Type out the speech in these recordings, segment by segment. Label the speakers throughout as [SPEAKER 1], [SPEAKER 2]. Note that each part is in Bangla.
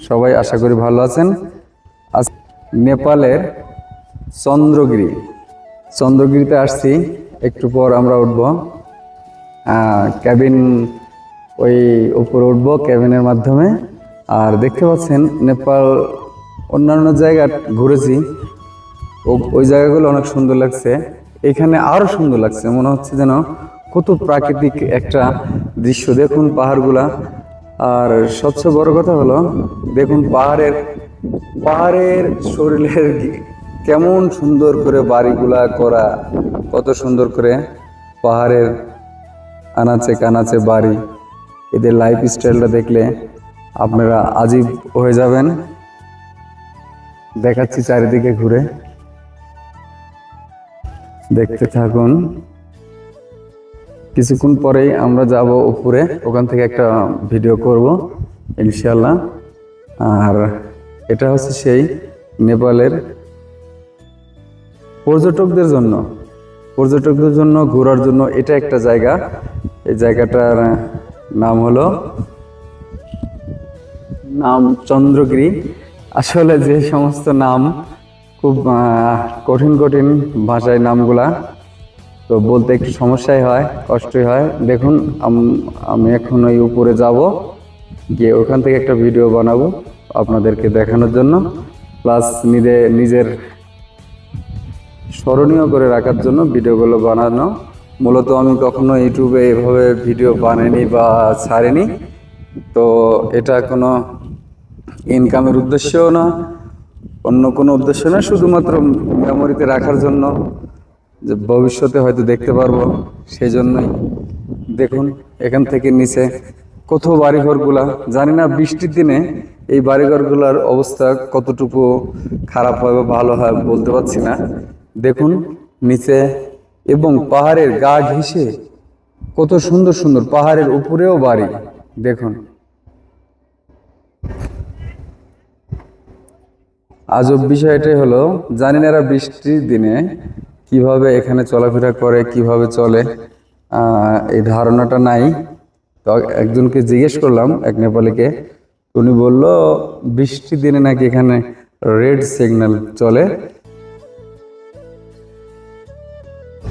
[SPEAKER 1] সবাই আশা করি ভালো আছেন। আজ নেপালের চন্দ্রগিরিতে আসছি। একটু পর আমরা উঠব ক্যাবিন, ওই উপরে উঠবো ক্যাবিনের মাধ্যমে। আর দেখতে পাচ্ছেন নেপাল অন্যান্য জায়গা ঘুরেছি, ওই জায়গাগুলো অনেক সুন্দর লাগছে। এখানে আরো সুন্দর লাগছে, মনে হচ্ছে যেন কত প্রাকৃতিক একটা দৃশ্য। দেখুন পাহাড়গুলা, আর সবচেয়ে বড় কথা হলো দেখুন পাহাড়ের শরীরের কেমন সুন্দর করে বাড়িগুলা করা, কত সুন্দর করে পাহাড়ের আনাচে কানাচে বাড়ি। এদের লাইফ স্টাইলটা দেখলে আপনারা আজীব হয়ে যাবেন। দেখাচ্ছি চারিদিকে ঘুরে, দেখতে থাকুন। কিছুক্ষণ পরেই আমরা যাব উপরে, ওখান থেকে একটা ভিডিও করব ইনশাআল্লাহ। আর এটা হচ্ছে সেই নেপালের পর্যটকদের জন্য ঘোরার জন্য এটা একটা জায়গা। এই জায়গাটার নাম হলো চন্দ্রগিরি। আসলে যে সমস্ত নাম খুব কঠিন ভাষায় নামগুলা, তো বলতে একটু সমস্যাই হয়, কষ্টই হয়। দেখুন আমি এখন ওই উপরে যাব, গিয়ে ওখান থেকে একটা ভিডিও বানাবো আপনাদেরকে দেখানোর জন্য, প্লাস নিজের স্মরণীয় করে রাখার জন্য ভিডিওগুলো বানানো। মূলত আমি কখনো ইউটিউবে এভাবে ভিডিও বানাইনি বা ছাড়িনি, তো এটা কোনো ইনকামের উদ্দেশ্যও না, অন্য কোনো উদ্দেশ্য না, শুধুমাত্র মেমোরিতে রাখার জন্য, যে ভবিষ্যতে হয়তো দেখতে পারবো সেই জন্যই। দেখুন এখান থেকে নিচে কত বাড়িঘরগুলা, জানি না বৃষ্টির দিনে এই বাড়িঘরগুলার অবস্থা কতটুকু খারাপ হয় বা ভালো হয় বলতে পারছি না। দেখুন নিচে, এবং পাহাড়ের গা ঘেঁষে কত সুন্দর পাহাড়ের উপরেও বাড়ি। দেখুন আজব বিষয় এটাই হলো, জানি না এরা বৃষ্টির দিনে কিভাবে এখানে চলাফেরা করে, কিভাবে চলে, এই ধারণাটা নাই। তো একজনকে জিজ্ঞেস করলাম, এক নেপালিকে, উনি বলল বৃষ্টির দিনে নাকি এখানে রেড সিগন্যাল চলে।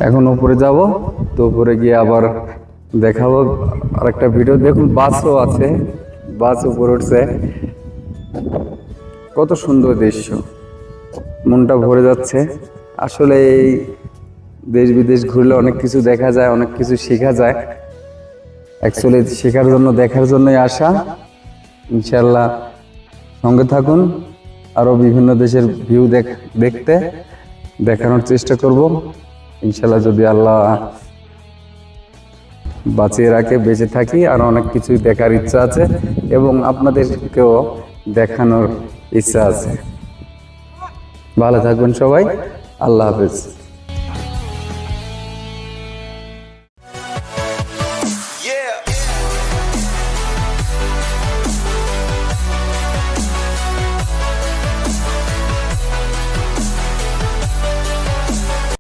[SPEAKER 1] এখন উপরে যাব, তো উপরে গিয়ে আবার দেখাবো আরেকটা ভিডিও। দেখুন বাসও আছে, বাস উপরে উঠছে, কত সুন্দর দৃশ্য, মনটা ভরে যাচ্ছে। আসলে এই দেশ বিদেশ ঘুরলে অনেক কিছু দেখা যায়, অনেক কিছু শেখা যায়। অ্যাকচুয়ালি শেখার জন্য, দেখার জন্যই আসা। ইনশাআল্লাহ সঙ্গে থাকুন, আরো বিভিন্ন দেশের ভিউ দেখানোর চেষ্টা করব ইনশাআল্লাহ, যদি আল্লাহ বাঁচিয়ে রাখে, বেঁচে থাকি। আর অনেক কিছুই দেখার ইচ্ছা আছে এবং আপনাদেরকেও দেখানোর ইচ্ছা আছে। ভালো থাকবেন সবাই, আল্লাহ হাফেজ।